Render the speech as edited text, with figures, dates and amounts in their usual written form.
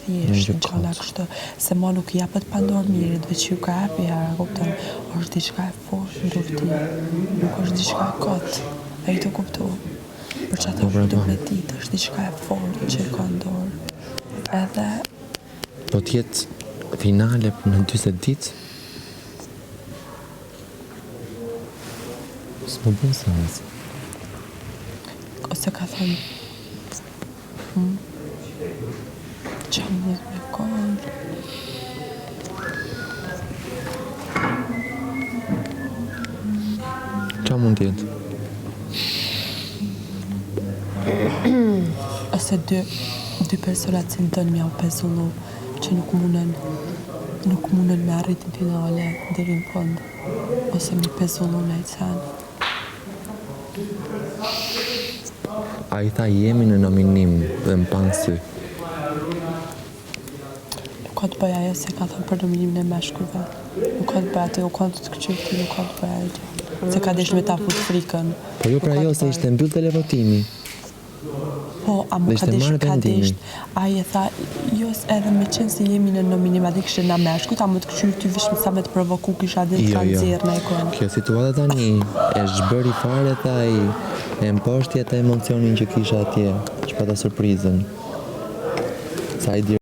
thjesht gjalla kështu, se ma nuk i japet pa ndorë mirit, veç ju ka hapi hera, kupton, është diçka e fort në dur ti, nuk është diçka e kot, e i të kuptu, për që ata është 12 ditë, është diçka e fort që i ka ndorë, edhe... Po tjetë finale në 20 ditë? S'më bën sens. Ose ka thënë... Qa mund me konë? Qa mund tjetë? Ose dy personat që ndën mja u pezullu, që nuk munën me arrit në finale deri në fund, ose mi pezullu në i canë. A i tha jemi në nominim dhe më panë sy. Nuk ka të bëj ajo se ka thënë për nominimin e meshkujve. Nuk ka të bëj atë, u ka të këqyrti, nuk ka të bëj ajo. Se ka desh me ta fut frikën. Po jo pra jo se ishte mbyll televotimi. Po, a mu ka desh, a i e tha, jo edhe me qenë se jemi në nominim, adhe kështë nga meshkujt, a mu të këqyrë ty vishme sa me të provoku kisha dhe të kanë zirë në ekon. Kjo situata tani e zhbëri fare tha i e mposhtje të emocionin që kisha atje, që pata surprizën. Sa i dirë.